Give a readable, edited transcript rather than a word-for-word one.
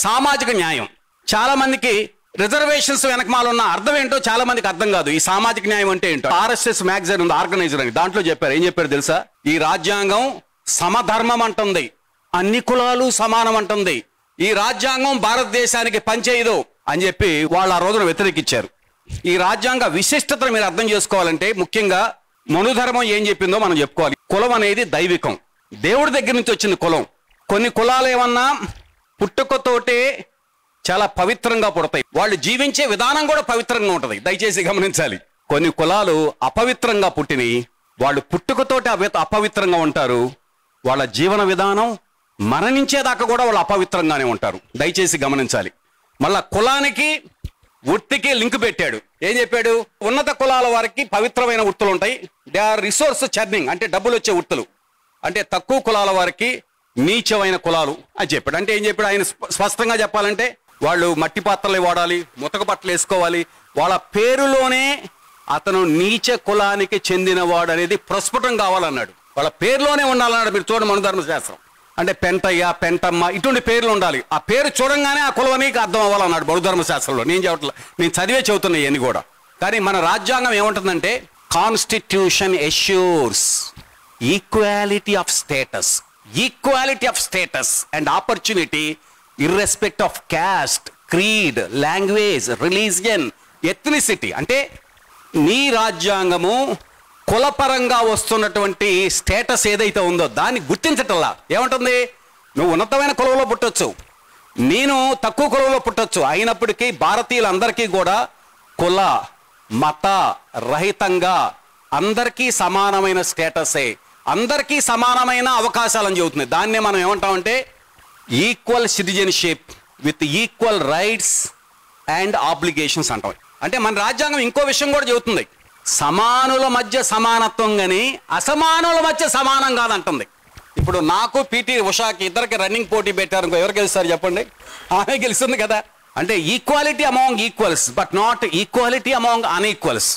సామాజిక న్యాయం. చాలా మందికి రిజర్వేషన్స్ వెనకమాల ఉన్న అర్థం ఏంటో చాలా మందికి అర్థం కాదు. ఈ సామాజిక న్యాయం అంటే ఏంటో RSS మ్యాగజైన్ ఉంది, ఆర్గనైజర్ అని, దాంట్లో చెప్పారు. ఏం చెప్పారు తెలుసా? ఈ రాజ్యాంగం సమధర్మం అంటుంది, అన్ని కులాలు సమానం అంటుంది, ఈ రాజ్యాంగం భారతదేశానికి పనిచేయదు అని చెప్పి వాళ్ళు ఆ రోజున వ్యతిరేకించారు. ఈ రాజ్యాంగ విశిష్టతను మీరు అర్థం చేసుకోవాలంటే ముఖ్యంగా మనుధర్మం ఏం చెప్పిందో మనం చెప్పుకోవాలి. కులం అనేది దైవికం, దేవుడి దగ్గర నుంచి వచ్చిన కులం. కొన్ని కులాలు ఏమన్నా పుట్టుకతోటే చాలా పవిత్రంగా పుడతాయి, వాళ్ళు జీవించే విధానం కూడా పవిత్రంగా ఉంటుంది. దయచేసి గమనించాలి. కొన్ని కులాలు అపవిత్రంగా పుట్టినవి, వాళ్ళు పుట్టుకతోటి అపవిత్రంగా ఉంటారు, వాళ్ళ జీవన విధానం మరణించేదాకా కూడా వాళ్ళు అపవిత్రంగానే ఉంటారు. దయచేసి గమనించాలి. మళ్ళా కులానికి వృత్తికి లింక్ పెట్టాడు. ఏం చెప్పాడు? ఉన్నత కులాల వారికి పవిత్రమైన వృత్తులు ఉంటాయి, దే ఆర్ రిసోర్స్ చర్నింగ్, అంటే డబ్బులు వచ్చే వృత్తులు. అంటే తక్కువ కులాల వారికి నీచమైన కులాలు అని చెప్పాడు. అంటే ఏం చెప్పాడు ఆయన? స్పష్టంగా చెప్పాలంటే వాళ్ళు మట్టి పాత్రలు వాడాలి, ముతక బట్టలు వేసుకోవాలి, వాళ్ళ పేరులోనే అతను నీచ కులానికి చెందినవాడు అనేది ప్రస్ఫుటం కావాలన్నాడు. వాళ్ళ పేరులోనే ఉండాలన్నాడు. మీరు చూడండి మనుధర్మ శాస్త్రం అంటే పెంటయ్య, పెంటమ్మ ఇటువంటి పేర్లు ఉండాలి. ఆ పేరు చూడంగానే ఆ కులం నీకు అర్థం అవ్వాలన్నాడు మనుధర్మ శాస్త్రంలో. నేను చెప్పట్లా, నేను చదివే చదువుతున్నాయి ఇవన్నీ కూడా. కానీ మన రాజ్యాంగం ఏముంటుందంటే constitution assures equality of status and opportunity irrespective of caste, creed, language, religion, ethnicity. అంటే నీ రాజ్యాంగము కులపరంగా వస్తున్నటువంటి స్టేటస్ ఏదైతే ఉందో దాన్ని గుర్తించటల్లా. ఏమంటుంది? నువ్వు ఉన్నతమైన కులంలో పుట్టొచ్చు, నేను తక్కువ కులంలో పుట్టొచ్చు, అయినప్పటికీ భారతీయులందరికీ కూడా కుల మత రహితంగా అందరికీ సమానమైన స్టేటసే, అందరికీ సమానమైన అవకాశాలని చెబుతుంది. దాన్నే మనం ఏమంటామంటే equal citizenship with equal rights and obligations అంటాం. అంటే మన రాజ్యాంగం ఇంకో విషయం కూడా చెబుతుంది, సమానుల మధ్య సమానత్వం కానీ అసమానుల మధ్య సమానం కాదంటుంది. ఇప్పుడు నాకు PT ఉషాకి ఇద్దరికి రన్నింగ్ పోటీ పెట్టారు, ఎవరు గెలుస్తారు చెప్పండి? ఆమె గెలుస్తుంది కదా. అంటే equality among equals but not equality among అన్ఈక్వల్స్.